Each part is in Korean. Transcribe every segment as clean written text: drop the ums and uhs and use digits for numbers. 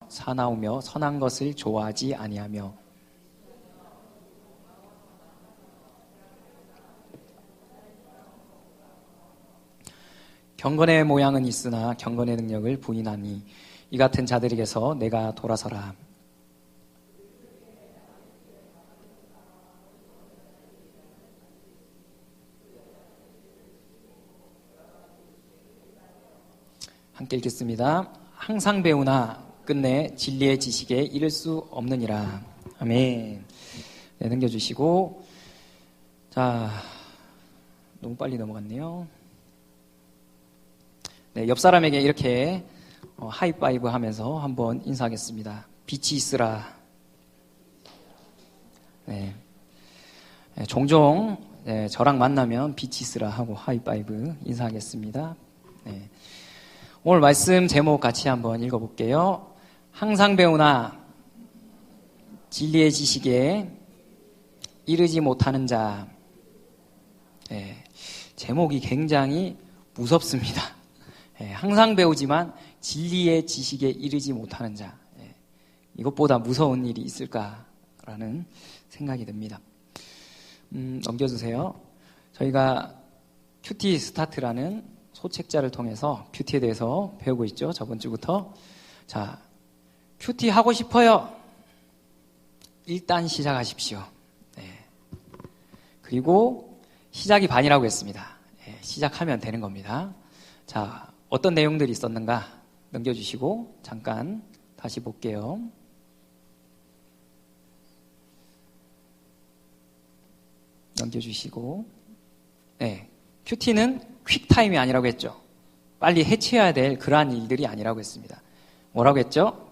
사나우며 선한 것을 좋아하지 아니하며. 경건의 모양은 있으나 경건의 능력을 부인하니 이 같은 자들에게서 내가 돌아서라. 함께 읽겠습니다. 항상 배우나 끝내 진리의 지식에 이를 수 없느니라. 아멘. 네, 넘겨주시고. 자, 너무 빨리 넘어갔네요. 네, 옆 사람에게 이렇게 하이파이브 하면서 한번 인사하겠습니다. 빛이 있으라. 네. 네, 종종 저랑 만나면 빛이 있으라 하고 하이파이브 인사하겠습니다. 네. 오늘 말씀 제목 같이 한번 읽어볼게요. 항상 배우나 진리의 지식에 이르지 못하는 자. 네, 제목이 굉장히 무섭습니다. 네, 항상 배우지만 진리의 지식에 이르지 못하는 자. 네, 이것보다 무서운 일이 있을까라는 생각이 듭니다. 넘겨주세요. 저희가 큐티 스타트라는 소책자를 통해서 큐티에 대해서 배우고 있죠. 저번 주부터. 자, 큐티 하고 싶어요. 일단 시작하십시오. 네. 그리고 시작이 반이라고 했습니다. 네, 시작하면 되는 겁니다. 자, 어떤 내용들이 있었는가 넘겨주시고 잠깐 다시 볼게요. 넘겨주시고. 네, 큐티는 퀵타임이 아니라고 했죠. 빨리 해치워야 될 그러한 일들이 아니라고 했습니다. 뭐라고 했죠?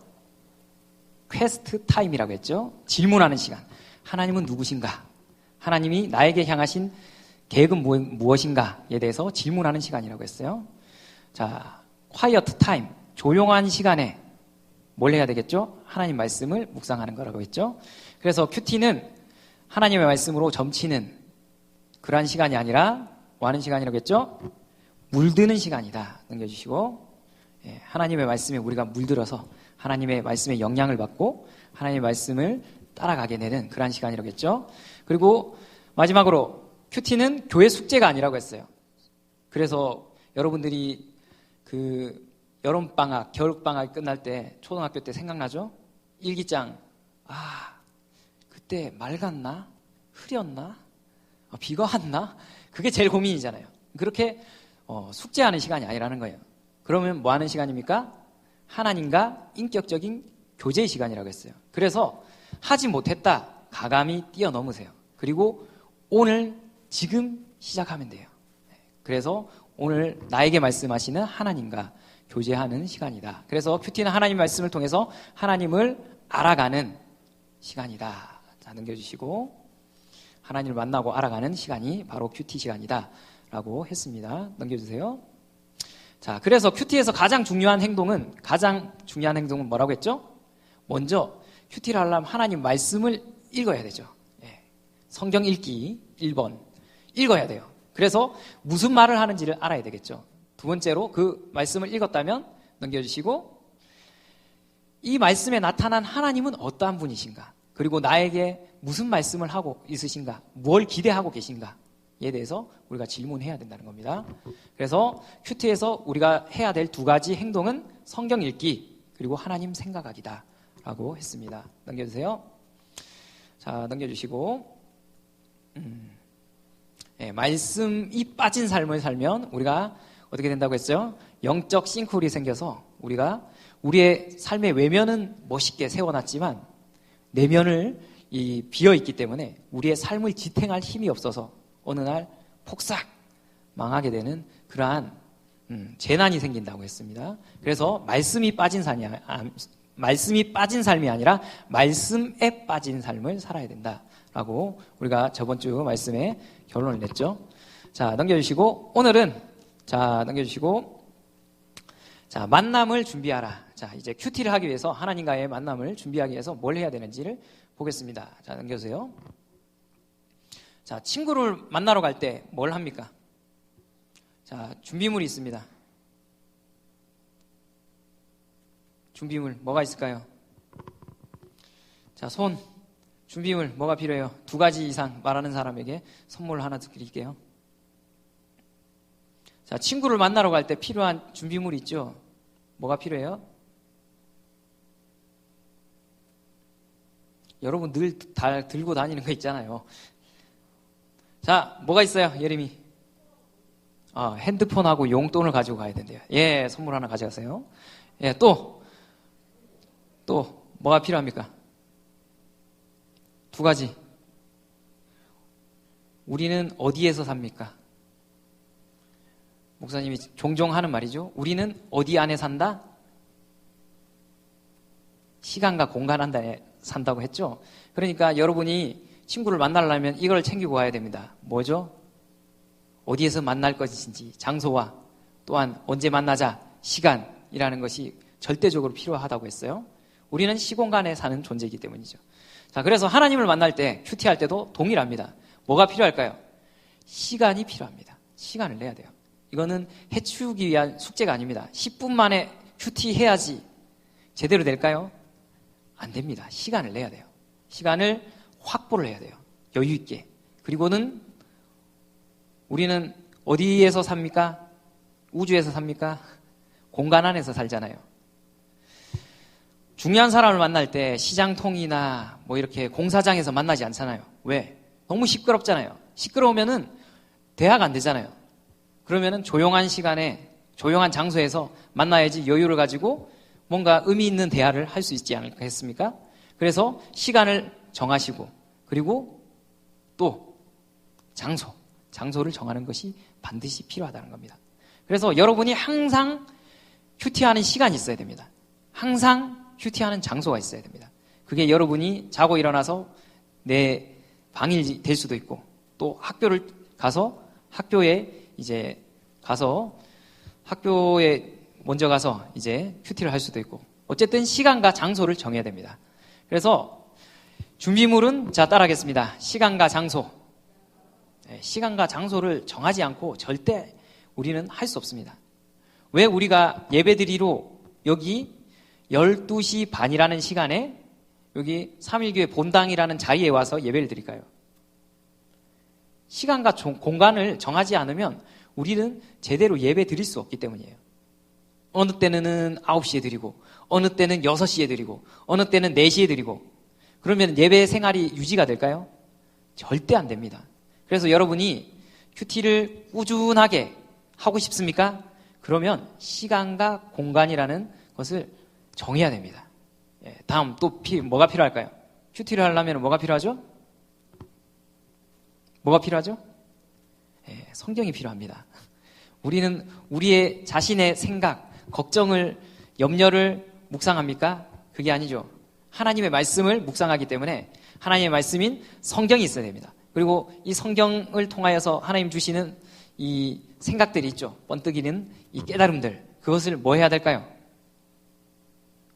퀘스트 타임이라고 했죠. 질문하는 시간. 하나님은 누구신가? 하나님이 나에게 향하신 계획은 무엇인가에 대해서 질문하는 시간이라고 했어요. 자, quiet time. 조용한 시간에 뭘 해야 되겠죠? 하나님 말씀을 묵상하는 거라고 했죠. 그래서 큐티는 하나님의 말씀으로 점치는 그러한 시간이 아니라 뭐 하는 시간이라고 했죠? 물드는 시간이다. 넘겨주시고. 예, 하나님의 말씀에 우리가 물들어서 하나님의 말씀에 영향을 받고 하나님의 말씀을 따라가게 되는 그러한 시간이라고 했죠. 그리고 마지막으로 큐티는 교회 숙제가 아니라고 했어요. 그래서 여러분들이 그 여름방학, 겨울방학이 끝날 때 초등학교 때 생각나죠? 일기장. 그때 맑았나? 흐렸나? 비가 왔나? 그게 제일 고민이잖아요. 그렇게 숙제하는 시간이 아니라는 거예요. 그러면 뭐 하는 시간입니까? 하나님과 인격적인 교제의 시간이라고 했어요. 그래서 하지 못했다 가감히 뛰어넘으세요. 그리고 오늘 지금 시작하면 돼요. 그래서 오늘 나에게 말씀하시는 하나님과 교제하는 시간이다. 그래서 큐티는 하나님 말씀을 통해서 하나님을 알아가는 시간이다. 자, 넘겨주시고. 하나님을 만나고 알아가는 시간이 바로 큐티 시간이다 라고 했습니다. 넘겨주세요. 자, 그래서 큐티에서 가장 중요한 행동은 뭐라고 했죠? 먼저 큐티를 하려면 하나님 말씀을 읽어야 되죠. 예. 성경 읽기 1번 읽어야 돼요. 그래서 무슨 말을 하는지를 알아야 되겠죠. 두 번째로 그 말씀을 읽었다면 넘겨주시고, 이 말씀에 나타난 하나님은 어떠한 분이신가? 그리고 나에게 무슨 말씀을 하고 있으신가? 뭘 기대하고 계신가에 대해서 우리가 질문해야 된다는 겁니다. 그래서 큐티에서 우리가 해야 될 두 가지 행동은 성경 읽기 그리고 하나님 생각하기다 라고 했습니다. 넘겨주세요. 자, 넘겨주시고. 네, 말씀이 빠진 삶을 살면 우리가 어떻게 된다고 했어요? 영적 싱크홀이 생겨서 우리가 우리의 삶의 외면은 멋있게 세워놨지만 내면을 비어있기 때문에 우리의 삶을 지탱할 힘이 없어서 어느 날 폭삭 망하게 되는 그러한 재난이 생긴다고 했습니다. 그래서 말씀이 빠진 삶이 아니라 말씀에 빠진 삶을 살아야 된다라고 우리가 저번 주 말씀에 결론을 냈죠. 자, 넘겨주시고. 오늘은 만남을 준비하라. 자, 이제 큐티를 하기 위해서 하나님과의 만남을 준비하기 위해서 뭘 해야 되는지를 보겠습니다. 자, 넘겨주세요. 자, 친구를 만나러 갈 때 뭘 합니까? 자, 준비물이 있습니다. 준비물 뭐가 있을까요? 자, 손. 준비물 뭐가 필요해요? 2가지 이상 말하는 사람에게 선물 하나 드릴게요. 자, 친구를 만나러 갈 때 필요한 준비물이 있죠? 뭐가 필요해요? 여러분 늘 다 들고 다니는 거 있잖아요. 자, 뭐가 있어요, 예림이? 핸드폰하고 용돈을 가지고 가야 된대요. 예, 선물 하나 가져가세요. 예, 또 뭐가 필요합니까? 2가지. 우리는 어디에서 삽니까? 목사님이 종종 하는 말이죠. 우리는 어디 안에 산다? 시간과 공간 안에 산다고 했죠. 그러니까 여러분이 친구를 만나려면 이걸 챙기고 가야 됩니다. 뭐죠? 어디에서 만날 것인지, 장소와 또한 언제 만나자, 시간이라는 것이 절대적으로 필요하다고 했어요. 우리는 시공간에 사는 존재이기 때문이죠. 자, 그래서 하나님을 만날 때, 큐티할 때도 동일합니다. 뭐가 필요할까요? 시간이 필요합니다. 시간을 내야 돼요. 이거는 해치우기 위한 숙제가 아닙니다. 10분 만에 큐티해야지 제대로 될까요? 안 됩니다. 시간을 내야 돼요. 시간을 확보를 해야 돼요. 여유 있게. 그리고는 우리는 어디에서 삽니까? 우주에서 삽니까? 공간 안에서 살잖아요. 중요한 사람을 만날 때 시장통이나 뭐 이렇게 공사장에서 만나지 않잖아요. 왜? 너무 시끄럽잖아요. 시끄러우면은 대화가 안 되잖아요. 그러면은 조용한 시간에 조용한 장소에서 만나야지 여유를 가지고 뭔가 의미 있는 대화를 할 수 있지 않겠습니까? 그래서 시간을 정하시고 그리고 또 장소를 정하는 것이 반드시 필요하다는 겁니다. 그래서 여러분이 항상 큐티하는 시간이 있어야 됩니다. 항상 큐티하는 장소가 있어야 됩니다. 그게 여러분이 자고 일어나서 내 방이 될 수도 있고 또 학교를 가서 학교에 먼저 가서 이제 큐티를 할 수도 있고 어쨌든 시간과 장소를 정해야 됩니다. 그래서 준비물은 자 따라하겠습니다. 시간과 장소. 시간과 장소를 정하지 않고 절대 우리는 할 수 없습니다. 왜 우리가 예배드리러 여기 12시 반이라는 시간에 여기 3일교회 본당이라는 자리에 와서 예배를 드릴까요? 시간과 공간을 정하지 않으면 우리는 제대로 예배 드릴 수 없기 때문이에요. 어느 때는 9시에 드리고 어느 때는 6시에 드리고 어느 때는 4시에 드리고 그러면 예배 생활이 유지가 될까요? 절대 안 됩니다. 그래서 여러분이 큐티를 꾸준하게 하고 싶습니까? 그러면 시간과 공간이라는 것을 정해야 됩니다. 다음 또 뭐가 필요할까요? 큐티를 하려면 뭐가 필요하죠? 뭐가 필요하죠? 성경이 필요합니다. 우리는 우리의 자신의 생각, 걱정을, 염려를 묵상합니까? 그게 아니죠. 하나님의 말씀을 묵상하기 때문에 하나님의 말씀인 성경이 있어야 됩니다. 그리고 이 성경을 통하여서 하나님 주시는 이 생각들이 있죠. 번뜩이는 이 깨달음들. 그것을 뭐 해야 될까요?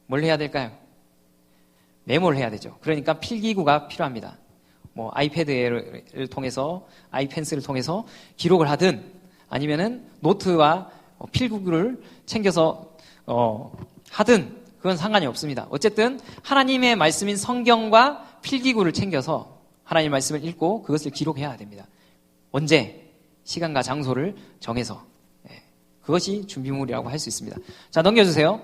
뭘 해야 될까요? 메모를 해야 되죠. 그러니까 필기구가 필요합니다. 뭐 아이패드를 통해서 아이펜슬을 통해서 기록을 하든 아니면은 노트와 필기구를 챙겨서 하든 그건 상관이 없습니다. 어쨌든 하나님의 말씀인 성경과 필기구를 챙겨서 하나님의 말씀을 읽고 그것을 기록해야 됩니다. 언제? 시간과 장소를 정해서 그것이 준비물이라고 할 수 있습니다. 자, 넘겨주세요.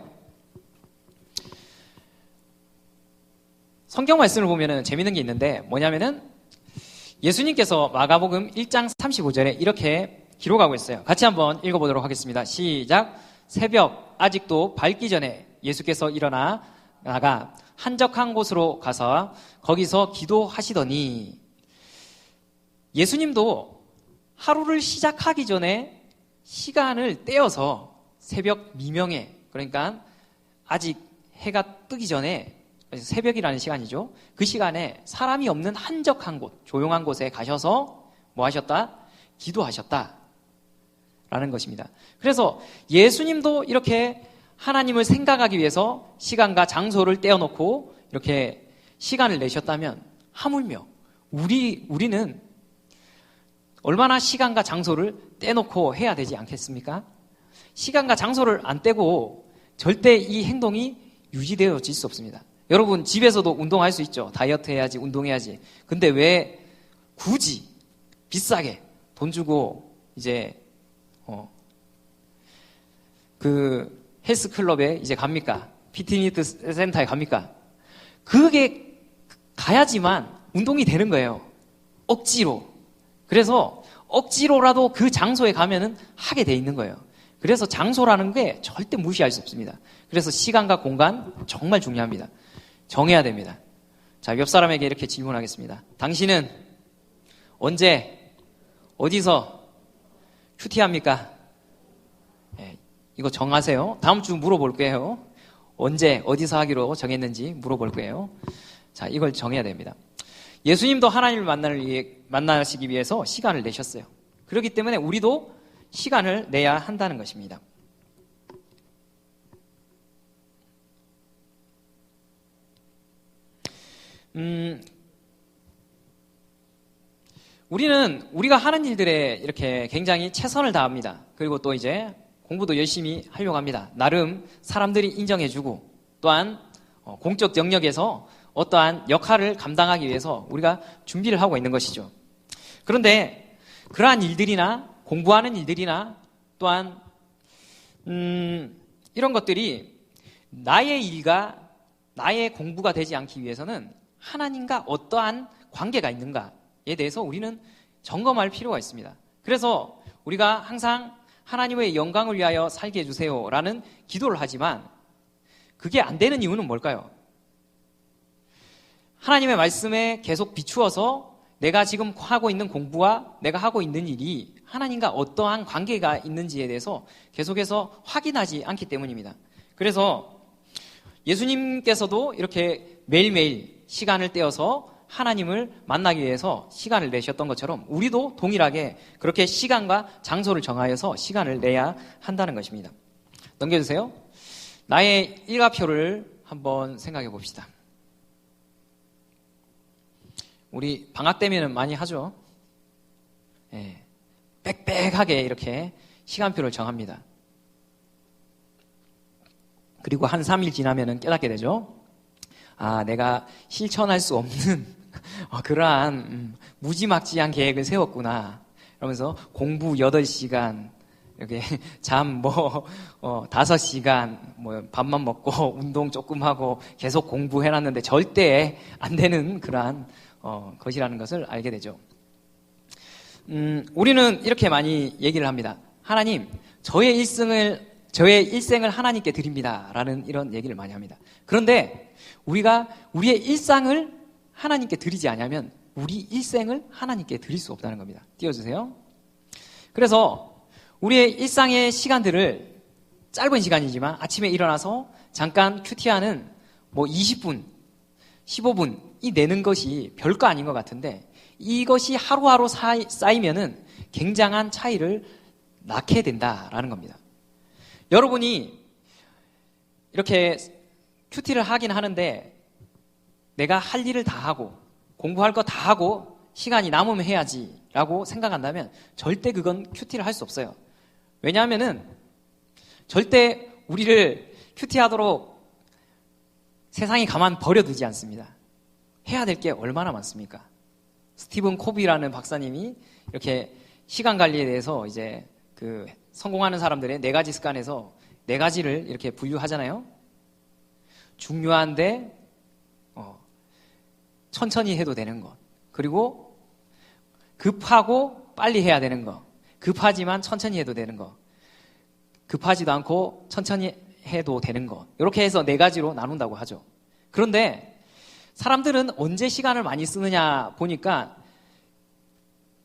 성경 말씀을 보면은 재밌는 게 있는데 뭐냐면은 예수님께서 마가복음 1장 35절에 이렇게 기록하고 있어요. 같이 한번 읽어보도록 하겠습니다. 시작. 새벽 아직도 밝기 전에 예수께서 일어나 나가 한적한 곳으로 가서 거기서 기도하시더니 예수님도 하루를 시작하기 전에 시간을 떼어서 새벽 미명에 그러니까 아직 해가 뜨기 전에 새벽이라는 시간이죠. 그 시간에 사람이 없는 한적한 곳, 조용한 곳에 가셔서 뭐 하셨다? 기도하셨다. 라는 것입니다. 그래서 예수님도 이렇게 하나님을 생각하기 위해서 시간과 장소를 떼어놓고 이렇게 시간을 내셨다면 하물며 우리는 얼마나 시간과 장소를 떼놓고 해야 되지 않겠습니까? 시간과 장소를 안 떼고 절대 이 행동이 유지되어질 수 없습니다. 여러분 집에서도 운동할 수 있죠. 다이어트 해야지, 운동해야지. 근데 왜 굳이 비싸게 돈 주고 이제 그 헬스클럽에 이제 갑니까? 피트니스 센터에 갑니까? 그게 가야지만 운동이 되는 거예요. 억지로. 그래서 억지로라도 그 장소에 가면은 하게 돼 있는 거예요. 그래서 장소라는 게 절대 무시할 수 없습니다. 그래서 시간과 공간 정말 중요합니다. 정해야 됩니다. 자, 옆 사람에게 이렇게 질문하겠습니다. 당신은 언제, 어디서 큐티합니까? 네, 이거 정하세요. 다음 주 물어볼 거예요. 언제, 어디서 하기로 정했는지 물어볼 거예요. 자, 이걸 정해야 됩니다. 예수님도 하나님을 만나시기 위해서 시간을 내셨어요. 그렇기 때문에 우리도 시간을 내야 한다는 것입니다. 우리가 하는 일들에 이렇게 굉장히 최선을 다합니다. 그리고 또 이제 공부도 열심히 하려고 합니다. 나름 사람들이 인정해주고 또한 공적 영역에서 어떠한 역할을 감당하기 위해서 우리가 준비를 하고 있는 것이죠. 그런데 그러한 일들이나 공부하는 일들이나 또한 이런 것들이 나의 일과 나의 공부가 되지 않기 위해서는 하나님과 어떠한 관계가 있는가에 대해서 우리는 점검할 필요가 있습니다. 그래서 우리가 항상 하나님의 영광을 위하여 살게 해주세요 라는 기도를 하지만 그게 안 되는 이유는 뭘까요? 하나님의 말씀에 계속 비추어서 내가 지금 하고 있는 공부와 내가 하고 있는 일이 하나님과 어떠한 관계가 있는지에 대해서 계속해서 확인하지 않기 때문입니다. 그래서 예수님께서도 이렇게 매일매일 시간을 떼어서 하나님을 만나기 위해서 시간을 내셨던 것처럼 우리도 동일하게 그렇게 시간과 장소를 정하여서 시간을 내야 한다는 것입니다. 넘겨주세요. 나의 일과표를 한번 생각해 봅시다. 우리 방학 때면은 많이 하죠. 예, 빽빽하게 이렇게 시간표를 정합니다. 그리고 한 3일 지나면은 깨닫게 되죠. 아, 내가 실천할 수 없는 그러한 무지막지한 계획을 세웠구나. 그러면서 공부 8시간, 이렇게 잠 5시간, 밥만 먹고 운동 조금 하고 계속 공부해놨는데 절대 안 되는 그러한 것이라는 것을 알게 되죠. 우리는 이렇게 많이 얘기를 합니다. 하나님, 저의 일생을 하나님께 드립니다. 라는 이런 얘기를 많이 합니다. 그런데 우리가 우리의 일상을 하나님께 드리지 않으면 우리 일생을 하나님께 드릴 수 없다는 겁니다. 띄워주세요. 그래서 우리의 일상의 시간들을 짧은 시간이지만 아침에 일어나서 잠깐 큐티하는 20분, 15분이 내는 것이 별거 아닌 것 같은데 이것이 하루하루 쌓이면은 굉장한 차이를 낳게 된다라는 겁니다. 여러분이 이렇게 큐티를 하긴 하는데 내가 할 일을 다 하고 공부할 거 다 하고 시간이 남으면 해야지 라고 생각한다면 절대 그건 큐티를 할 수 없어요. 왜냐하면은 절대 우리를 큐티하도록 세상이 가만 버려두지 않습니다. 해야 될 게 얼마나 많습니까? 스티븐 코비라는 박사님이 이렇게 시간 관리에 대해서 이제 그 성공하는 사람들의 4가지 습관에서 4가지를 이렇게 분류하잖아요. 중요한데 천천히 해도 되는 것, 그리고 급하고 빨리 해야 되는 것, 급하지만 천천히 해도 되는 것, 급하지도 않고 천천히 해도 되는 것, 이렇게 해서 4가지로 나눈다고 하죠. 그런데 사람들은 언제 시간을 많이 쓰느냐 보니까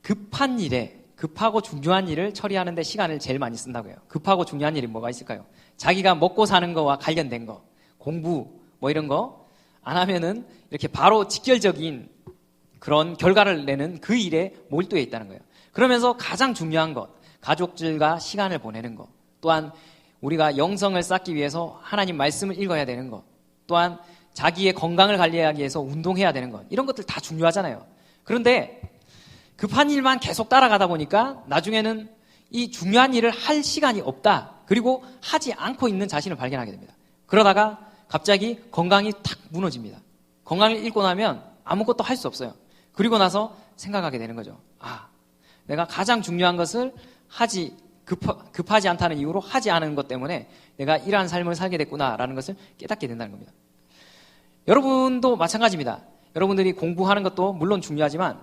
급한 일에, 급하고 중요한 일을 처리하는 데 시간을 제일 많이 쓴다고요. 급하고 중요한 일이 뭐가 있을까요? 자기가 먹고 사는 거와 관련된 거, 공부 이런 거 안 하면은 이렇게 바로 직결적인 그런 결과를 내는 그 일에 몰두해 있다는 거예요. 그러면서 가장 중요한 것, 가족들과 시간을 보내는 것, 또한 우리가 영성을 쌓기 위해서 하나님 말씀을 읽어야 되는 것, 또한 자기의 건강을 관리하기 위해서 운동해야 되는 것, 이런 것들 다 중요하잖아요. 그런데 급한 일만 계속 따라가다 보니까 나중에는 이 중요한 일을 할 시간이 없다. 그리고 하지 않고 있는 자신을 발견하게 됩니다. 그러다가 갑자기 건강이 탁 무너집니다. 건강을 잃고 나면 아무것도 할 수 없어요. 그리고 나서 생각하게 되는 거죠. 아, 내가 가장 중요한 것을 급하지 않다는 이유로 하지 않은 것 때문에 내가 이러한 삶을 살게 됐구나라는 것을 깨닫게 된다는 겁니다. 여러분도 마찬가지입니다. 여러분들이 공부하는 것도 물론 중요하지만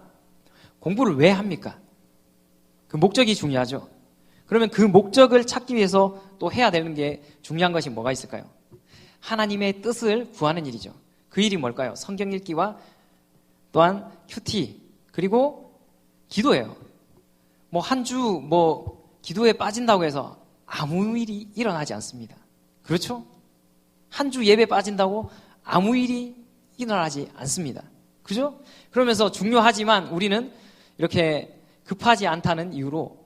공부를 왜 합니까? 그 목적이 중요하죠. 그러면 그 목적을 찾기 위해서 또 해야 되는 게 중요한 것이 뭐가 있을까요? 하나님의 뜻을 구하는 일이죠. 그 일이 뭘까요? 성경 읽기와 또한 큐티 그리고 기도예요. 뭐 한 주 기도에 빠진다고 해서 아무 일이 일어나지 않습니다. 그렇죠? 한 주 예배 빠진다고 아무 일이 일어나지 않습니다. 그죠? 그러면서 중요하지만 우리는 이렇게 급하지 않다는 이유로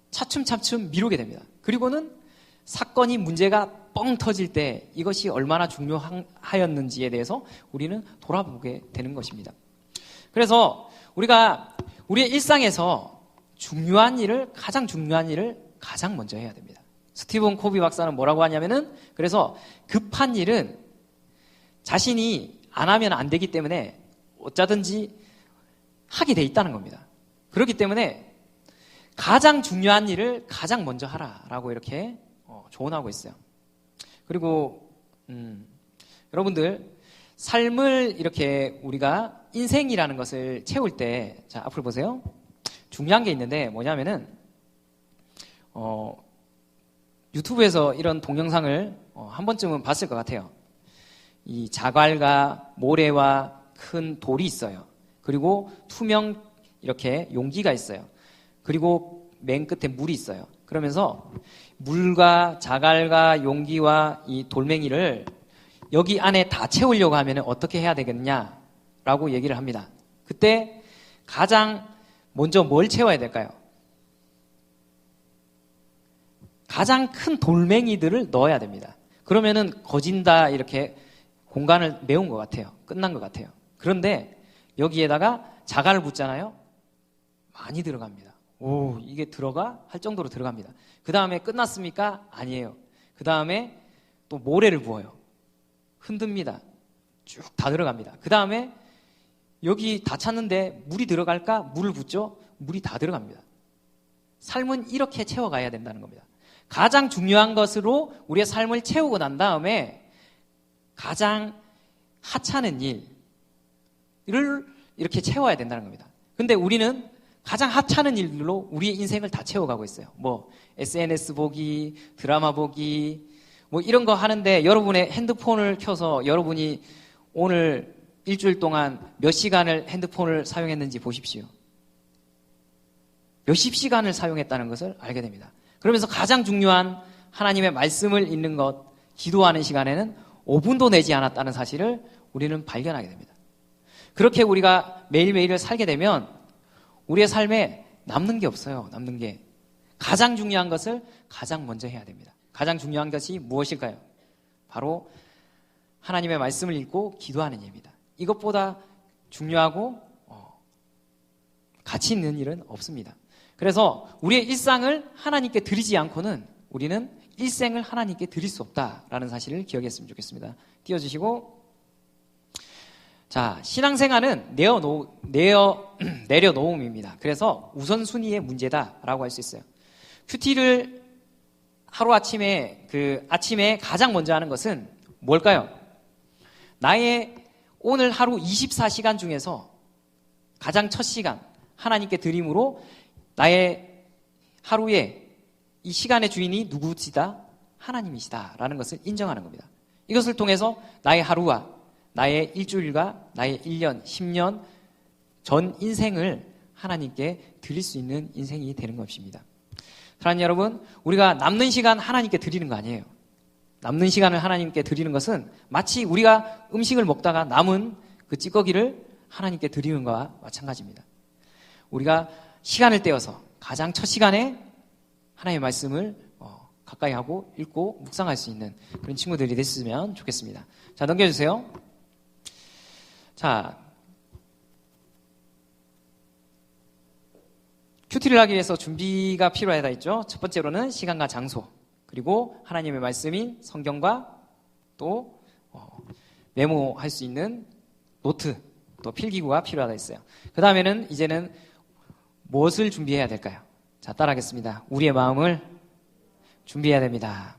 차츰차츰 미루게 됩니다. 그리고는 사건이 문제가 뻥 터질 때 이것이 얼마나 중요하였는지에 대해서 우리는 돌아보게 되는 것입니다. 그래서 우리가 우리의 일상에서 가장 중요한 일을 가장 먼저 해야 됩니다. 스티븐 코비 박사는 뭐라고 하냐면은 그래서 급한 일은 자신이 안 하면 안 되기 때문에 어쩌든지 하게 돼 있다는 겁니다. 그렇기 때문에 가장 중요한 일을 가장 먼저 하라라고 이렇게 조언하고 있어요. 그리고 여러분들 삶을 이렇게 우리가 인생이라는 것을 채울 때 자, 앞으로 보세요. 중요한 게 있는데 뭐냐면은 유튜브에서 이런 동영상을 한 번쯤은 봤을 것 같아요. 이 자갈과 모래와 큰 돌이 있어요. 그리고 투명 이렇게 용기가 있어요. 그리고 맨 끝에 물이 있어요. 그러면서 물과 자갈과 용기와 이 돌멩이를 여기 안에 다 채우려고 하면 어떻게 해야 되겠냐라고 얘기를 합니다. 그때 가장 먼저 뭘 채워야 될까요? 가장 큰 돌멩이들을 넣어야 됩니다. 그러면은 거진다 이렇게 공간을 메운 것 같아요. 끝난 것 같아요. 그런데 여기에다가 자갈을 붓잖아요. 많이 들어갑니다. 오, 이게 들어가? 할 정도로 들어갑니다. 그 다음에 끝났습니까? 아니에요. 그 다음에 또 모래를 부어요. 흔듭니다. 쭉 다 들어갑니다. 그 다음에 여기 다 찼는데 물이 들어갈까? 물을 붓죠? 물이 다 들어갑니다. 삶은 이렇게 채워가야 된다는 겁니다. 가장 중요한 것으로 우리의 삶을 채우고 난 다음에 가장 하찮은 일을 이렇게 채워야 된다는 겁니다. 근데 우리는 가장 하찮은 일로 우리의 인생을 다 채워가고 있어요. 뭐 SNS 보기, 드라마 보기 뭐 이런 거 하는데 여러분의 핸드폰을 켜서 여러분이 오늘 일주일 동안 몇 시간을 핸드폰을 사용했는지 보십시오. 몇십 시간을 사용했다는 것을 알게 됩니다. 그러면서 가장 중요한 하나님의 말씀을 읽는 것, 기도하는 시간에는 5분도 내지 않았다는 사실을 우리는 발견하게 됩니다. 그렇게 우리가 매일매일을 살게 되면 우리의 삶에 남는 게 없어요. 남는 게. 가장 중요한 것을 가장 먼저 해야 됩니다. 가장 중요한 것이 무엇일까요? 바로 하나님의 말씀을 읽고 기도하는 일입니다. 이것보다 중요하고 가치 있는 일은 없습니다. 그래서 우리의 일상을 하나님께 드리지 않고는 우리는 일생을 하나님께 드릴 수 없다라는 사실을 기억했으면 좋겠습니다. 띄워주시고, 자, 신앙생활은 내려놓음입니다. 그래서 우선순위의 문제다라고 할 수 있어요. 큐티를 하루아침에 아침에 가장 먼저 하는 것은 뭘까요? 나의 오늘 하루 24시간 중에서 가장 첫 시간 하나님께 드림으로 나의 하루에 이 시간의 주인이 누구시다? 하나님이시다 라는 것을 인정하는 겁니다. 이것을 통해서 나의 하루와 나의 일주일과 나의 1년, 10년 전 인생을 하나님께 드릴 수 있는 인생이 되는 것입니다. 사랑하는 여러분, 우리가 남는 시간 하나님께 드리는 거 아니에요. 남는 시간을 하나님께 드리는 것은 마치 우리가 음식을 먹다가 남은 그 찌꺼기를 하나님께 드리는 것과 마찬가지입니다. 우리가 시간을 떼어서 가장 첫 시간에 하나님의 말씀을 가까이 하고 읽고 묵상할 수 있는 그런 친구들이 됐으면 좋겠습니다. 자, 넘겨주세요. 자, 큐티를 하기 위해서 준비가 필요하다 했죠. 첫 번째로는 시간과 장소, 그리고 하나님의 말씀인 성경과 또 메모할 수 있는 노트, 또 필기구가 필요하다 했어요. 그 다음에는 이제는 무엇을 준비해야 될까요? 자, 따라하겠습니다. 우리의 마음을 준비해야 됩니다.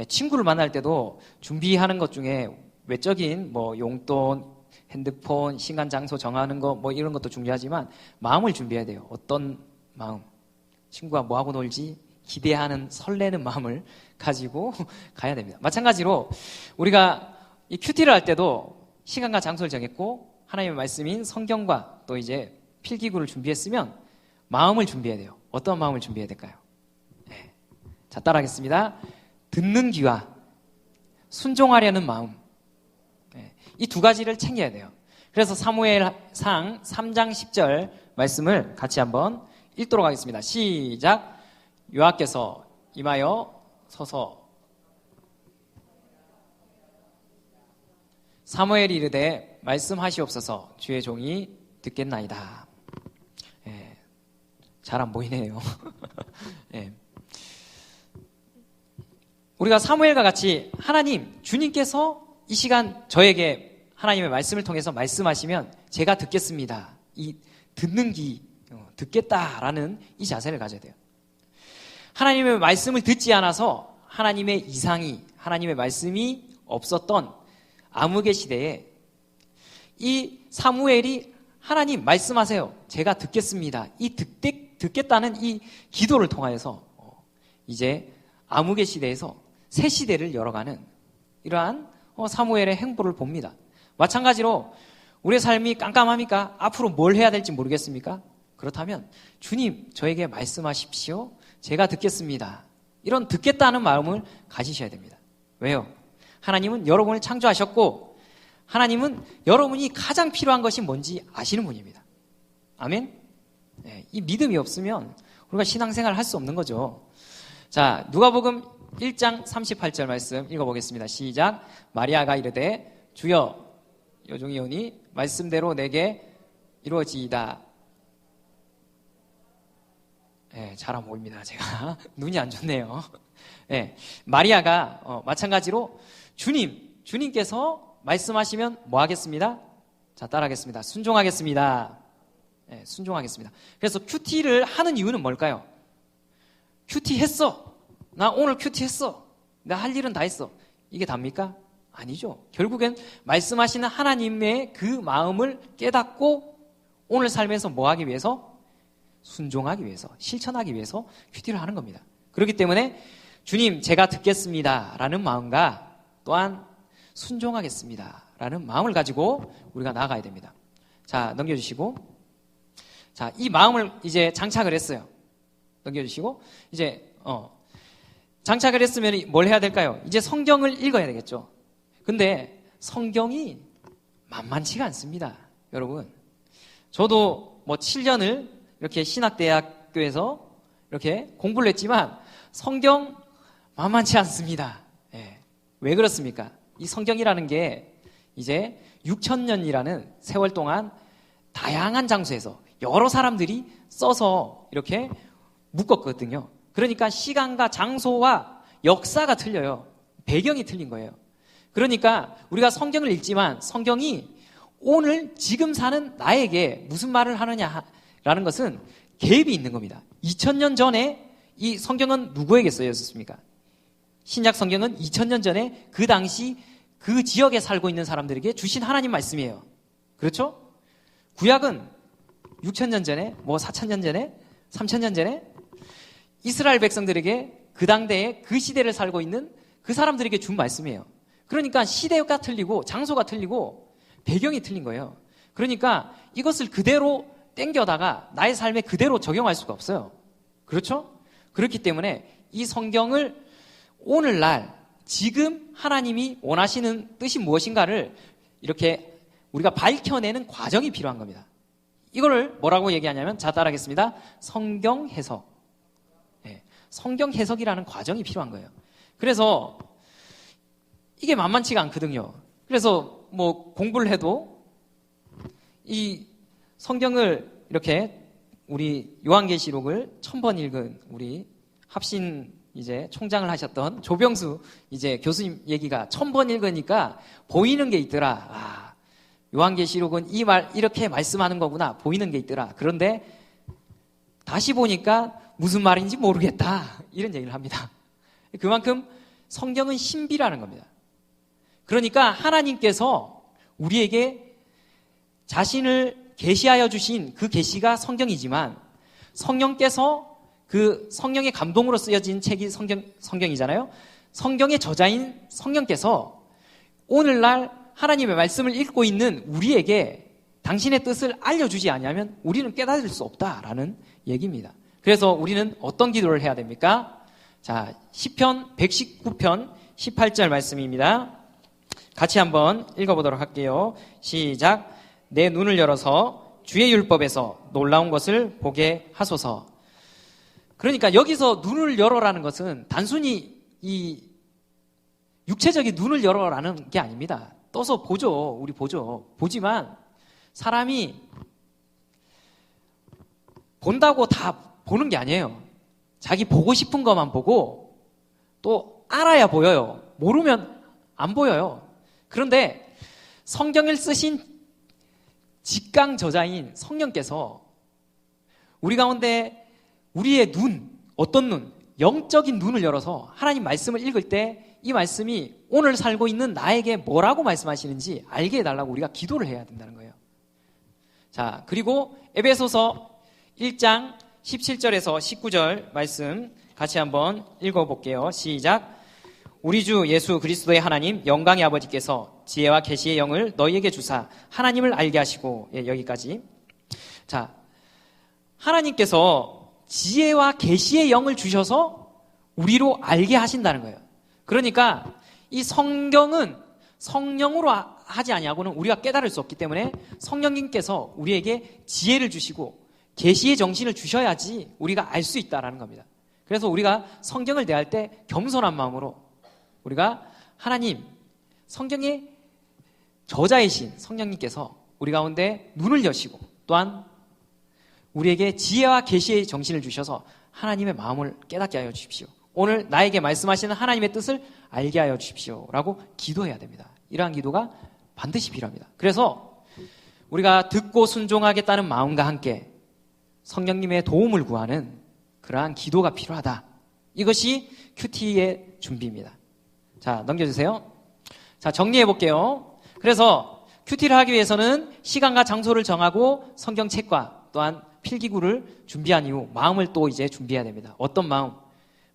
친구를 만날 때도 준비하는 것 중에 외적인 뭐 용돈, 핸드폰, 시간, 장소 정하는 거 뭐 이런 것도 중요하지만 마음을 준비해야 돼요. 어떤 마음? 친구가 뭐하고 놀지? 기대하는 설레는 마음을 가지고 가야 됩니다. 마찬가지로 우리가 이 큐티를 할 때도 시간과 장소를 정했고 하나님의 말씀인 성경과 또 이제 필기구를 준비했으면 마음을 준비해야 돼요. 어떤 마음을 준비해야 될까요? 네. 자, 따라하겠습니다. 듣는 귀와 순종하려는 마음. 네. 이 두 가지를 챙겨야 돼요. 그래서 사무엘상 3장 10절 말씀을 같이 한번 읽도록 하겠습니다. 시작. 여호와께서 임하여 서서 사무엘이 이르되 말씀하시옵소서 주의 종이 듣겠나이다. 예, 잘 안 보이네요. 예. 우리가 사무엘과 같이 하나님, 주님께서 이 시간 저에게 하나님의 말씀을 통해서 말씀하시면 제가 듣겠습니다. 이 듣는 귀, 듣겠다라는 이 자세를 가져야 돼요. 하나님의 말씀을 듣지 않아서 하나님의 이상이, 하나님의 말씀이 없었던 암흑의 시대에 이 사무엘이 하나님 말씀하세요. 제가 듣겠습니다. 이 듣겠다는 이 기도를 통하여서 이제 암흑의 시대에서 새 시대를 열어가는 이러한 사무엘의 행보를 봅니다. 마찬가지로 우리의 삶이 깜깜합니까? 앞으로 뭘 해야 될지 모르겠습니까? 그렇다면 주님 저에게 말씀하십시오. 제가 듣겠습니다. 이런 듣겠다는 마음을 가지셔야 됩니다. 왜요? 하나님은 여러분을 창조하셨고 하나님은 여러분이 가장 필요한 것이 뭔지 아시는 분입니다. 아멘? 네, 이 믿음이 없으면 우리가 신앙생활을 할 수 없는 거죠. 자, 누가복음 1장 38절 말씀 읽어보겠습니다. 시작. 마리아가 이르되 주여 요종이 오니 말씀대로 내게 이루어지이다. 네, 잘 안 보입니다. 제가 눈이 안 좋네요. 네, 마리아가 마찬가지로 주님께서 말씀하시면 뭐 하겠습니다? 자, 따라하겠습니다. 순종하겠습니다. 네, 순종하겠습니다. 그래서 큐티를 하는 이유는 뭘까요? 큐티 했어. 나 오늘 큐티 했어. 나 할 일은 다 했어. 이게 답니까? 아니죠. 결국엔 말씀하시는 하나님의 그 마음을 깨닫고 오늘 삶에서 뭐 하기 위해서? 순종하기 위해서, 실천하기 위해서 큐티를 하는 겁니다. 그렇기 때문에 주님 제가 듣겠습니다 라는 마음과 또한 순종하겠습니다 라는 마음을 가지고 우리가 나아가야 됩니다. 자, 넘겨주시고, 자, 이 마음을 이제 장착을 했어요. 넘겨주시고, 이제 장착을 했으면 뭘 해야 될까요? 이제 성경을 읽어야 되겠죠. 근데 성경이 만만치가 않습니다. 여러분, 저도 뭐 7년을 이렇게 신학대학교에서 이렇게 공부를 했지만 성경 만만치 않습니다. 예. 왜 그렇습니까? 이 성경이라는 게 이제 6,000년이라는 세월 동안 다양한 장소에서 여러 사람들이 써서 이렇게 묶었거든요. 그러니까 시간과 장소와 역사가 틀려요. 배경이 틀린 거예요. 그러니까 우리가 성경을 읽지만 성경이 오늘 지금 사는 나에게 무슨 말을 하느냐라는 것은 갭이 있는 겁니다. 2000년 전에 이 성경은 누구에게 쓰였습니까? 신약 성경은 2000년 전에 그 당시 그 지역에 살고 있는 사람들에게 주신 하나님 말씀이에요. 그렇죠? 구약은 6000년 전에, 뭐 4000년 전에, 3000년 전에 이스라엘 백성들에게 그 당대에 그 시대를 살고 있는 그 사람들에게 준 말씀이에요. 그러니까 시대가 틀리고 장소가 틀리고 배경이 틀린 거예요. 그러니까 이것을 그대로 땡겨다가 나의 삶에 그대로 적용할 수가 없어요. 그렇죠? 그렇기 때문에 이 성경을 오늘날 지금 하나님이 원하시는 뜻이 무엇인가를 이렇게 우리가 밝혀내는 과정이 필요한 겁니다. 이거를 뭐라고 얘기하냐면, 자, 따라하겠습니다. 성경 해석. 네, 성경 해석이라는 과정이 필요한 거예요. 그래서 이게 만만치가 않거든요. 그래서 뭐 공부를 해도 이 성경을 이렇게 우리 요한계시록을 1000번 읽은 우리 합신 이제 총장을 하셨던 조병수 이제 교수님 얘기가 1000번 읽으니까 보이는 게 있더라. 아, 요한계시록은 이 말 이렇게 말씀하는 거구나. 보이는 게 있더라. 그런데 다시 보니까 무슨 말인지 모르겠다. 이런 얘기를 합니다. 그만큼 성경은 신비라는 겁니다. 그러니까 하나님께서 우리에게 자신을 계시하여 주신 그 계시가 성경이지만 성령께서 그 성령의 감동으로 쓰여진 책이 성경이잖아요. 성경의 저자인 성령께서 오늘날 하나님의 말씀을 읽고 있는 우리에게 당신의 뜻을 알려주지 않으면 우리는 깨달을 수 없다라는 얘기입니다. 그래서 우리는 어떤 기도를 해야 됩니까? 자, 시편 119편 18절 말씀입니다. 같이 한번 읽어보도록 할게요. 시작. 내 눈을 열어서 주의 율법에서 놀라운 것을 보게 하소서. 그러니까 여기서 눈을 열어라는 것은 단순히 이 육체적인 눈을 열어라는 게 아닙니다. 떠서 보죠. 우리 보죠. 보지만 사람이 본다고 다 보는 게 아니에요. 자기 보고 싶은 것만 보고 또 알아야 보여요. 모르면 안 보여요. 그런데 성경을 쓰신 직강 저자인 성령께서 우리 가운데 우리의 눈, 어떤 눈, 영적인 눈을 열어서 하나님 말씀을 읽을 때 이 말씀이 오늘 살고 있는 나에게 뭐라고 말씀하시는지 알게 해달라고 우리가 기도를 해야 된다는 거예요. 자, 그리고 에베소서 1장 17절에서 19절 말씀 같이 한번 읽어볼게요. 시작. 우리 주 예수 그리스도의 하나님 영광의 아버지께서 지혜와 계시의 영을 너희에게 주사 하나님을 알게 하시고, 예, 여기까지. 자, 하나님께서 지혜와 계시의 영을 주셔서 우리로 알게 하신다는 거예요. 그러니까 이 성경은 성령으로 하지 아니하고는 우리가 깨달을 수 없기 때문에 성령님께서 우리에게 지혜를 주시고 계시의 정신을 주셔야지 우리가 알 수 있다라는 겁니다. 그래서 우리가 성경을 대할 때 겸손한 마음으로 우리가 하나님, 성경의 저자이신 성령님께서 우리 가운데 눈을 여시고 또한 우리에게 지혜와 계시의 정신을 주셔서 하나님의 마음을 깨닫게 하여 주십시오. 오늘 나에게 말씀하시는 하나님의 뜻을 알게 하여 주십시오 라고 기도해야 됩니다. 이러한 기도가 반드시 필요합니다. 그래서 우리가 듣고 순종하겠다는 마음과 함께 성령님의 도움을 구하는 그러한 기도가 필요하다. 이것이 큐티의 준비입니다. 자, 넘겨주세요. 자, 정리해 볼게요. 그래서 큐티를 하기 위해서는 시간과 장소를 정하고 성경책과 또한 필기구를 준비한 이후 마음을 또 이제 준비해야 됩니다. 어떤 마음?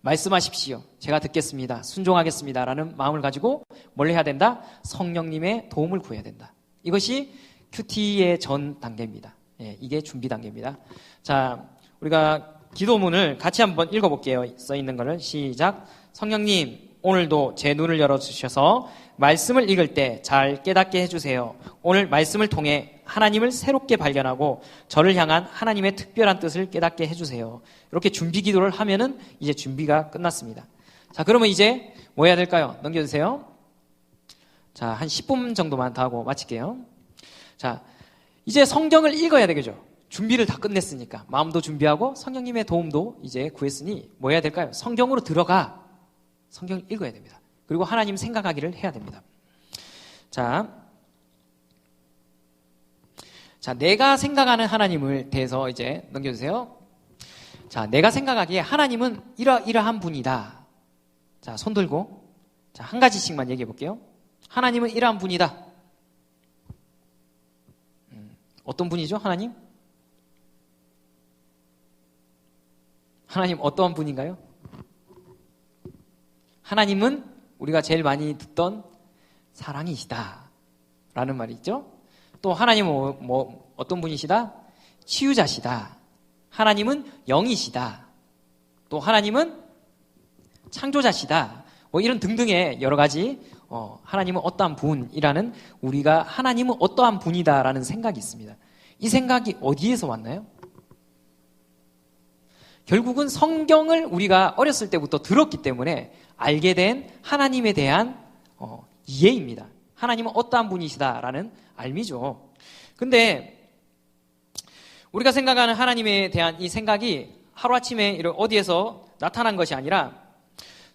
말씀하십시오. 제가 듣겠습니다. 순종하겠습니다. 라는 마음을 가지고 뭘 해야 된다? 성령님의 도움을 구해야 된다. 이것이 큐티의 전 단계입니다. 예, 이게 준비 단계입니다. 자, 우리가 기도문을 같이 한번 읽어볼게요. 써 있는 거를. 시작. 성령님, 오늘도 제 눈을 열어주셔서 말씀을 읽을 때 잘 깨닫게 해주세요. 오늘 말씀을 통해 하나님을 새롭게 발견하고 저를 향한 하나님의 특별한 뜻을 깨닫게 해주세요. 이렇게 준비 기도를 하면은 이제 준비가 끝났습니다. 자, 그러면 이제 뭐 해야 될까요? 넘겨주세요. 자, 한 10분 정도만 더 하고 마칠게요. 자, 이제 성경을 읽어야 되겠죠. 준비를 다 끝냈으니까 마음도 준비하고 성령님의 도움도 이제 구했으니 뭐 해야 될까요? 성경으로 들어가 성경을 읽어야 됩니다. 그리고 하나님 생각하기를 해야 됩니다. 자, 내가 생각하는 하나님을 대해서 이제 넘겨주세요. 자, 내가 생각하기에 하나님은 이러한 분이다. 자, 손 들고. 자, 한 가지씩만 얘기해 볼게요. 하나님은 이러한 분이다. 어떤 분이죠, 하나님? 하나님 어떠한 분인가요? 하나님은 우리가 제일 많이 듣던 사랑이시다 라는 말이 있죠. 또 하나님은 어떤 분이시다? 치유자시다. 하나님은 영이시다. 또 하나님은 창조자시다. 뭐 이런 등등의 여러 가지 하나님은 어떠한 분이라는 우리가 하나님은 어떠한 분이다라는 생각이 있습니다. 이 생각이 어디에서 왔나요? 결국은 성경을 우리가 어렸을 때부터 들었기 때문에 알게 된 하나님에 대한 이해입니다. 하나님은 어떠한 분이시다라는 알미죠. 근데 우리가 생각하는 하나님에 대한 이 생각이 하루아침에 어디에서 나타난 것이 아니라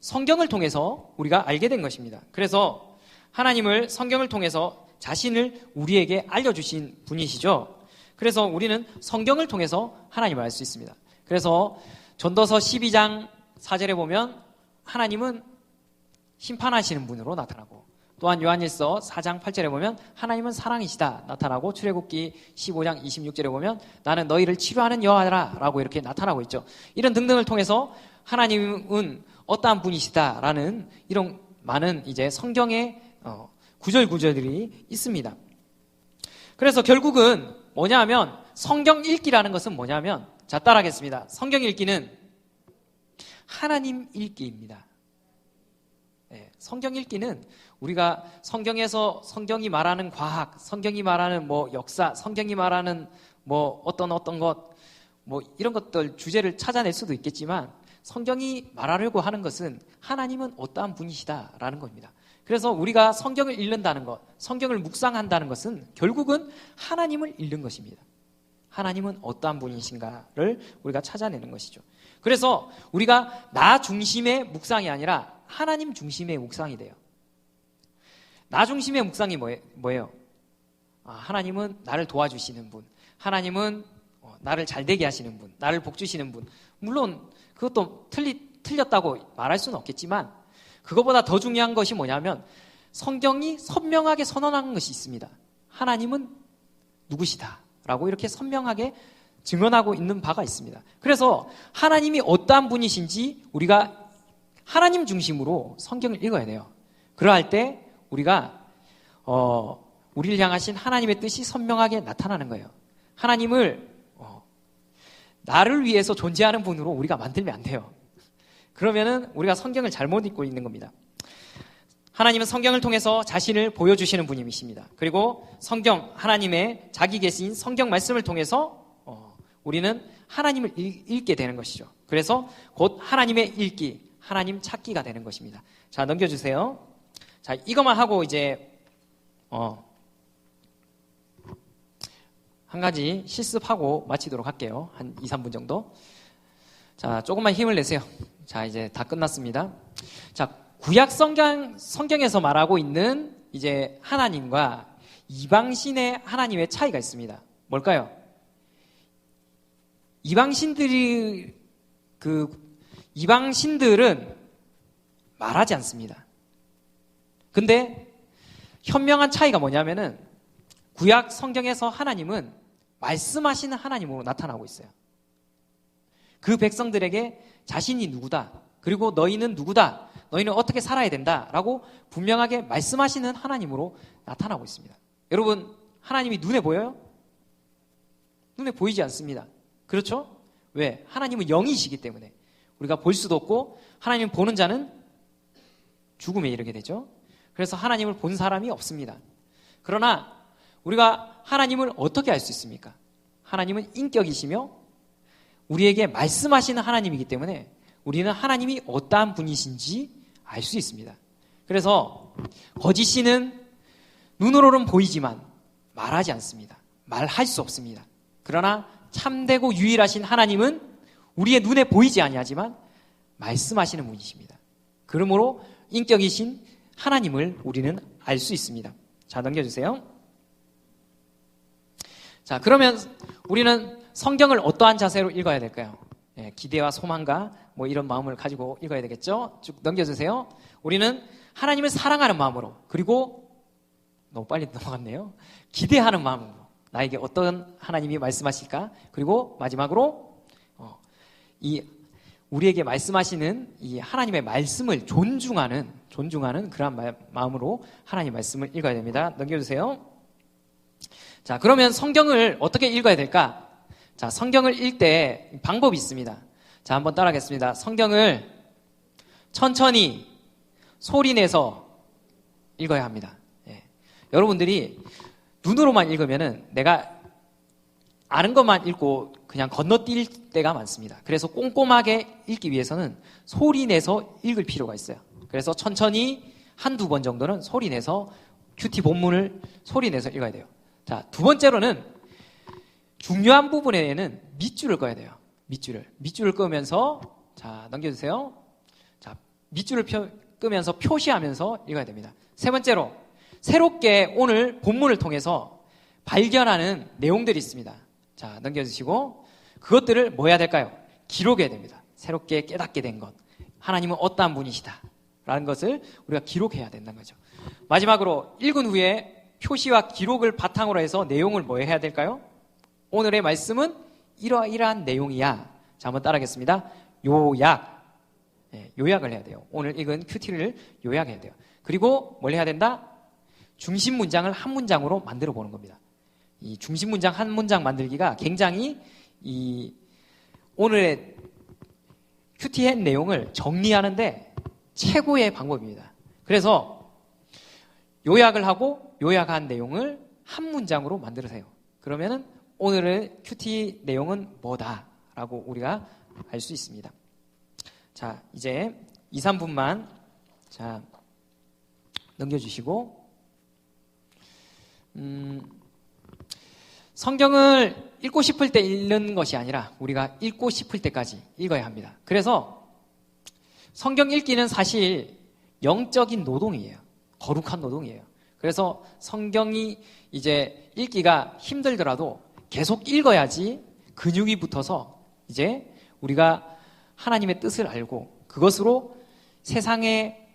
성경을 통해서 우리가 알게 된 것입니다. 그래서 하나님을 성경을 통해서 자신을 우리에게 알려주신 분이시죠. 그래서 우리는 성경을 통해서 하나님을 알 수 있습니다. 그래서 전도서 12장 4절에 보면 하나님은 심판하시는 분으로 나타나고, 또한 요한일서 4장 8절에 보면 하나님은 사랑이시다 나타나고, 출애굽기 15장 26절에 보면 나는 너희를 치료하는 여호와라 라고 이렇게 나타나고 있죠. 이런 등등을 통해서 하나님은 어떠한 분이시다라는 이런 많은 이제 성경의 구절들이 있습니다. 그래서 결국은 뭐냐 하면 성경 읽기라는 것은 뭐냐면, 자, 따라하겠습니다. 성경 읽기는 하나님 읽기입니다. 네, 성경 읽기는 우리가 성경에서 성경이 말하는 과학, 성경이 말하는 뭐 역사, 성경이 말하는 뭐 어떤 것, 뭐 이런 것들 주제를 찾아낼 수도 있겠지만, 성경이 말하려고 하는 것은 하나님은 어떠한 분이시다라는 겁니다. 그래서 우리가 성경을 읽는다는 것, 성경을 묵상한다는 것은 결국은 하나님을 읽는 것입니다. 하나님은 어떠한 분이신가를 우리가 찾아내는 것이죠. 그래서 우리가 나 중심의 묵상이 아니라 하나님 중심의 묵상이 돼요. 나 중심의 묵상이 뭐예요? 하나님은 나를 도와주시는 분, 하나님은 나를 잘되게 하시는 분, 나를 복주시는 분. 물론 그것도 틀렸다고 말할 수는 없겠지만, 그것보다 더 중요한 것이 뭐냐면 성경이 선명하게 선언한 것이 있습니다. 하나님은 누구시다 라고 이렇게 선명하게 증언하고 있는 바가 있습니다. 그래서 하나님이 어떠한 분이신지 우리가 하나님 중심으로 성경을 읽어야 돼요. 그러할 때 우리가 우리를 향하신 하나님의 뜻이 선명하게 나타나는 거예요. 하나님을 나를 위해서 존재하는 분으로 우리가 만들면 안 돼요. 그러면은 우리가 성경을 잘못 읽고 있는 겁니다. 하나님은 성경을 통해서 자신을 보여주시는 분이십니다. 그리고 성경, 하나님의 자기 계신 성경 말씀을 통해서 우리는 하나님을 읽게 되는 것이죠. 그래서 곧 하나님의 읽기, 하나님 찾기가 되는 것입니다. 자, 넘겨주세요. 자, 이것만 하고 이제 한 가지 실습하고 마치도록 할게요. 한 2, 3분 정도. 자, 조금만 힘을 내세요. 자, 이제 다 끝났습니다. 자, 구약 성경에서 말하고 있는 이제 하나님과 이방신의 하나님의 차이가 있습니다. 뭘까요? 이방신들은 말하지 않습니다. 근데 현명한 차이가 뭐냐면은 구약 성경에서 하나님은 말씀하시는 하나님으로 나타나고 있어요. 그 백성들에게 자신이 누구다, 그리고 너희는 누구다, 너희는 어떻게 살아야 된다 라고 분명하게 말씀하시는 하나님으로 나타나고 있습니다. 여러분, 하나님이 눈에 보여요? 눈에 보이지 않습니다. 그렇죠? 왜? 하나님은 영이시기 때문에 우리가 볼 수도 없고, 하나님을 보는 자는 죽음에 이르게 되죠. 그래서 하나님을 본 사람이 없습니다. 그러나 우리가 하나님을 어떻게 알 수 있습니까? 하나님은 인격이시며 우리에게 말씀하시는 하나님이기 때문에 우리는 하나님이 어떠한 분이신지 알 수 있습니다. 그래서 거짓신은 눈으로는 보이지만 말하지 않습니다. 말할 수 없습니다. 그러나 참되고 유일하신 하나님은 우리의 눈에 보이지 아니하지만 말씀하시는 분이십니다. 그러므로 인격이신 하나님을 우리는 알 수 있습니다. 자, 넘겨주세요. 자, 그러면 우리는 성경을 어떠한 자세로 읽어야 될까요? 기대와 소망과 뭐 이런 마음을 가지고 읽어야 되겠죠? 쭉 넘겨주세요. 우리는 하나님을 사랑하는 마음으로, 그리고 너무 빨리 넘어갔네요. 기대하는 마음으로 나에게 어떤 하나님이 말씀하실까? 그리고 마지막으로 우리에게 말씀하시는 이 하나님의 말씀을 존중하는 그런 마음으로 하나님 말씀을 읽어야 됩니다. 넘겨주세요. 자, 그러면 성경을 어떻게 읽어야 될까? 자, 성경을 읽을 때 방법이 있습니다. 자, 한번 따라하겠습니다. 성경을 천천히 소리내서 읽어야 합니다. 여러분들이 눈으로만 읽으면은 내가 아는 것만 읽고 그냥 건너뛸 때가 많습니다. 그래서 꼼꼼하게 읽기 위해서는 소리내서 읽을 필요가 있어요. 그래서 천천히 한두 번 정도는 소리내서 큐티 본문을 소리내서 읽어야 돼요. 자, 두 번째로는 중요한 부분에는 밑줄을 꺼야 돼요. 밑줄을 끄면서, 자, 넘겨주세요. 자, 밑줄을 끄면서 표시하면서 읽어야 됩니다. 세 번째로 새롭게 오늘 본문을 통해서 발견하는 내용들이 있습니다. 자, 넘겨주시고 그것들을 뭐 해야 될까요? 기록해야 됩니다. 새롭게 깨닫게 된 것. 하나님은 어떠한 분이시다 라는 것을 우리가 기록해야 된다는 거죠. 마지막으로 읽은 후에 표시와 기록을 바탕으로 해서 내용을 뭐 해야 될까요? 오늘의 말씀은 이러이러한 내용이야. 자, 한번 따라하겠습니다. 요약. 요약을 해야 돼요. 오늘 읽은 큐티를 요약해야 돼요. 그리고 뭘 해야 된다? 중심 문장을 한 문장으로 만들어 보는 겁니다. 이 중심 문장 한 문장 만들기가 굉장히 이 오늘의 큐티의 내용을 정리하는데 최고의 방법입니다. 그래서 요약을 하고 요약한 내용을 한 문장으로 만들으세요. 그러면은 오늘의 큐티 내용은 뭐다라고 우리가 알 수 있습니다. 자, 이제 2, 3분만 자 넘겨주시고 성경을 읽고 싶을 때 읽는 것이 아니라 우리가 읽고 싶을 때까지 읽어야 합니다. 그래서 성경 읽기는 사실 영적인 노동이에요. 거룩한 노동이에요. 그래서 성경이 이제 읽기가 힘들더라도 계속 읽어야지 근육이 붙어서 이제 우리가 하나님의 뜻을 알고 그것으로 세상의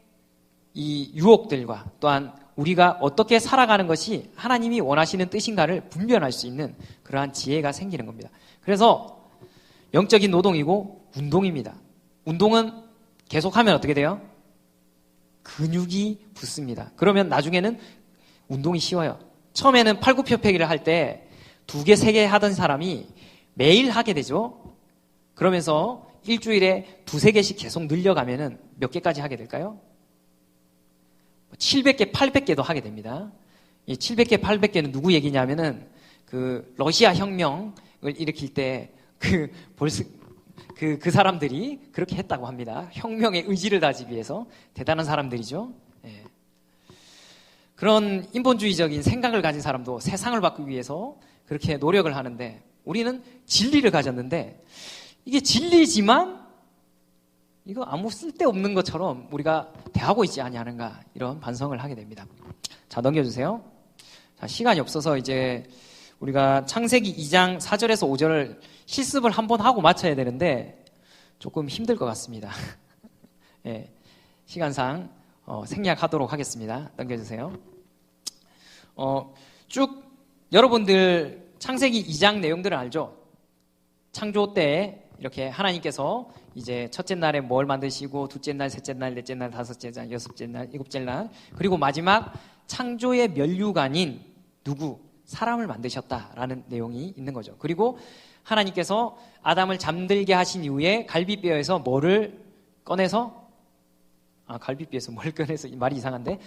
이 유혹들과 또한 우리가 어떻게 살아가는 것이 하나님이 원하시는 뜻인가를 분별할 수 있는 그러한 지혜가 생기는 겁니다. 그래서 영적인 노동이고 운동입니다. 운동은 계속하면 어떻게 돼요? 근육이 붙습니다. 그러면 나중에는 운동이 쉬워요. 처음에는 팔굽혀펴기를 할 때 2개, 3개 하던 사람이 매일 하게 되죠. 그러면서 일주일에 2-3개씩 계속 늘려가면은 몇 개까지 하게 될까요? 700개, 800개도 하게 됩니다. 이 700개, 800개는 누구 얘기냐면은 그 러시아 혁명을 일으킬 때 그 사람들이 그렇게 했다고 합니다. 혁명의 의지를 다지기 위해서 대단한 사람들이죠. 예. 그런 인본주의적인 생각을 가진 사람도 세상을 바꾸기 위해서 그렇게 노력을 하는데 우리는 진리를 가졌는데 이게 진리지만 이거 아무 쓸데없는 것처럼 우리가 대하고 있지 아니하는가 이런 반성을 하게 됩니다. 자, 넘겨주세요. 자, 시간이 없어서 이제 우리가 창세기 2장 4절에서 5절을 실습을 한번 하고 마쳐야 되는데 조금 힘들 것 같습니다. 예, 시간상 생략하도록 하겠습니다. 넘겨주세요. 쭉 여러분들 창세기 2장 내용들을 알죠? 창조 때 이렇게 하나님께서 이제 첫째 날에 뭘 만드시고 둘째 날, 셋째 날, 넷째 날, 다섯째 날, 여섯째 날, 일곱째 날 그리고 마지막 창조의 면류관인 누구? 사람을 만드셨다라는 내용이 있는 거죠. 그리고 하나님께서 아담을 잠들게 하신 이후에 갈비뼈에서 뭐를 꺼내서 갈비뼈에서 뭘 꺼내서 말이 이상한데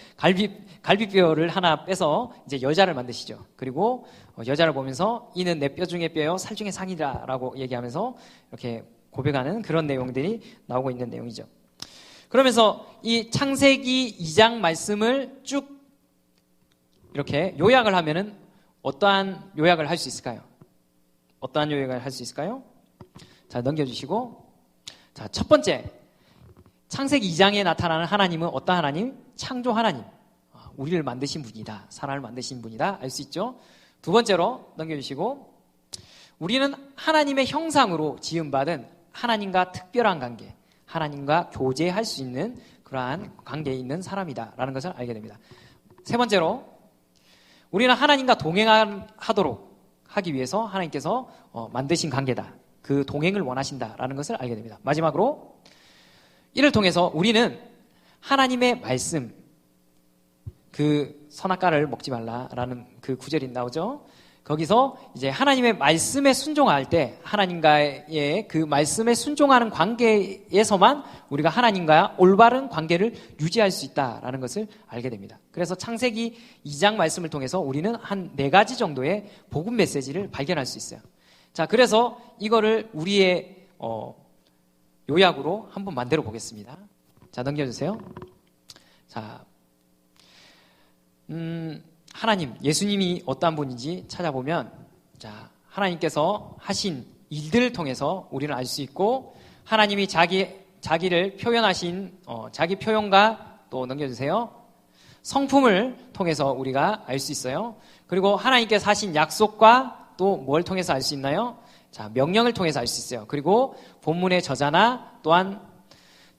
갈비뼈를 하나 빼서 이제 여자를 만드시죠. 그리고 여자를 보면서 이는 내 뼈 중에 뼈요 살 중에 상이다라고 얘기하면서 이렇게 고백하는 그런 내용들이 나오고 있는 내용이죠. 그러면서 이 창세기 2장 말씀을 쭉 이렇게 요약을 하면은 어떠한 요약을 할 수 있을까요? 어떠한 요약을 할 수 있을까요? 자, 넘겨주시고 자, 첫 번째 창세기 2장에 나타나는 하나님은 어떤 하나님? 창조 하나님. 우리를 만드신 분이다. 사람을 만드신 분이다. 알 수 있죠? 두 번째로 넘겨주시고 우리는 하나님의 형상으로 지음받은 하나님과 특별한 관계, 하나님과 교제할 수 있는 그러한 관계에 있는 사람이다라는 것을 알게 됩니다. 세 번째로 우리는 하나님과 동행하도록 하기 위해서 하나님께서 만드신 관계다. 그 동행을 원하신다라는 것을 알게 됩니다. 마지막으로 이를 통해서 우리는 하나님의 말씀, 그 선악과를 먹지 말라라는 그 구절이 나오죠. 거기서 이제 하나님의 말씀에 순종할 때 하나님과의 그 말씀에 순종하는 관계에서만 우리가 하나님과 올바른 관계를 유지할 수 있다라는 것을 알게 됩니다. 그래서 창세기 2장 말씀을 통해서 우리는 한 4가지 정도의 복음 메시지를 발견할 수 있어요. 자, 그래서 이거를 우리의 요약으로 한번 만들어 보겠습니다. 자, 넘겨주세요. 자, 하나님, 예수님이 어떠한 분인지 찾아보면, 자, 하나님께서 하신 일들을 통해서 우리는 알 수 있고, 하나님이 자기 자기를 표현하신 자기 표현과 또 넘겨주세요. 성품을 통해서 우리가 알 수 있어요. 그리고 하나님께서 하신 약속과 또 뭘 통해서 알 수 있나요? 자, 명령을 통해서 알 수 있어요. 그리고 본문의 저자나 또한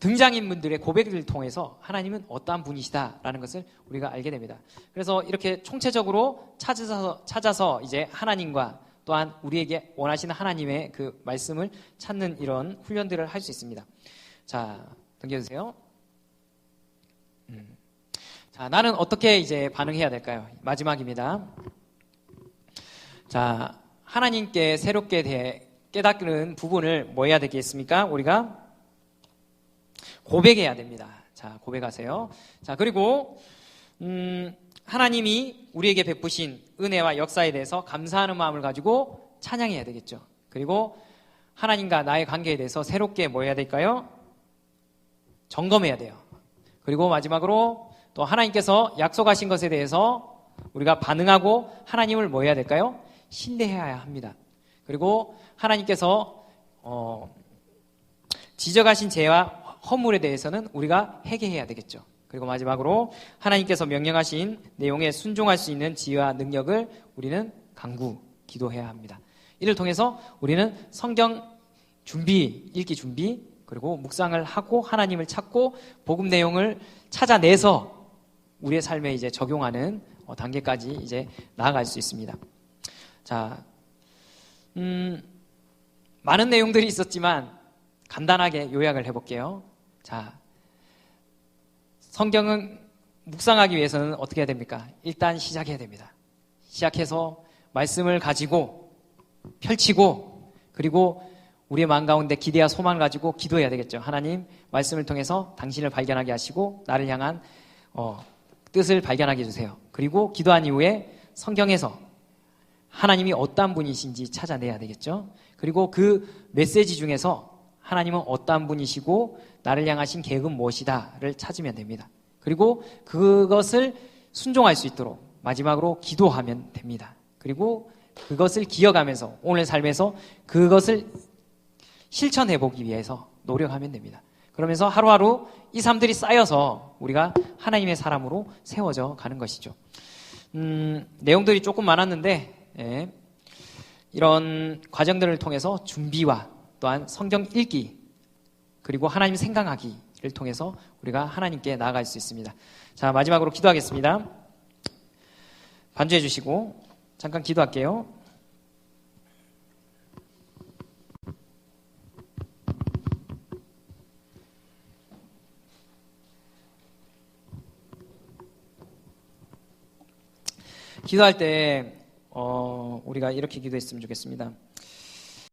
등장인물들의 고백을 통해서 하나님은 어떠한 분이시다라는 것을 우리가 알게 됩니다. 그래서 이렇게 총체적으로 찾아서 이제 하나님과 또한 우리에게 원하시는 하나님의 그 말씀을 찾는 이런 훈련들을 할 수 있습니다. 자, 넘겨주세요. 자, 나는 어떻게 이제 반응해야 될까요? 마지막입니다. 자, 하나님께 새롭게 깨닫는 부분을 뭐 해야 되겠습니까? 우리가 고백해야 됩니다. 자, 고백하세요. 자, 그리고 하나님이 우리에게 베푸신 은혜와 역사에 대해서 감사하는 마음을 가지고 찬양해야 되겠죠. 그리고 하나님과 나의 관계에 대해서 새롭게 뭐 해야 될까요? 점검해야 돼요. 그리고 마지막으로 또 하나님께서 약속하신 것에 대해서 우리가 반응하고 하나님을 뭐 해야 될까요? 신뢰해야 합니다. 그리고 하나님께서 지적하신 죄와 허물에 대해서는 우리가 회개해야 되겠죠. 그리고 마지막으로 하나님께서 명령하신 내용에 순종할 수 있는 지혜와 능력을 우리는 간구, 기도해야 합니다. 이를 통해서 우리는 성경 읽기 준비, 그리고 묵상을 하고 하나님을 찾고 복음 내용을 찾아내서 우리의 삶에 이제 적용하는 단계까지 이제 나아갈 수 있습니다. 자, 많은 내용들이 있었지만 간단하게 요약을 해볼게요. 자, 성경은 묵상하기 위해서는 어떻게 해야 됩니까? 일단 시작해야 됩니다. 시작해서 말씀을 가지고 펼치고 그리고 우리의 마음 가운데 기대와 소망을 가지고 기도해야 되겠죠. 하나님, 말씀을 통해서 당신을 발견하게 하시고 나를 향한 뜻을 발견하게 해주세요. 그리고 기도한 이후에 성경에서 하나님이 어떠한 분이신지 찾아내야 되겠죠. 그리고 그 메시지 중에서 하나님은 어떠한 분이시고 나를 향하신 계획은 무엇이다를 찾으면 됩니다. 그리고 그것을 순종할 수 있도록 마지막으로 기도하면 됩니다. 그리고 그것을 기억하면서 오늘 삶에서 그것을 실천해보기 위해서 노력하면 됩니다. 그러면서 하루하루 이 삶들이 쌓여서 우리가 하나님의 사람으로 세워져 가는 것이죠. 내용들이 조금 많았는데 이런 과정들을 통해서 준비와 또한 성경 읽기 그리고 하나님 생각하기를 통해서 우리가 하나님께 나아갈 수 있습니다. 자, 마지막으로 기도하겠습니다. 반주해 주시고 잠깐 기도할게요. 기도할 때 우리가 이렇게 기도했으면 좋겠습니다.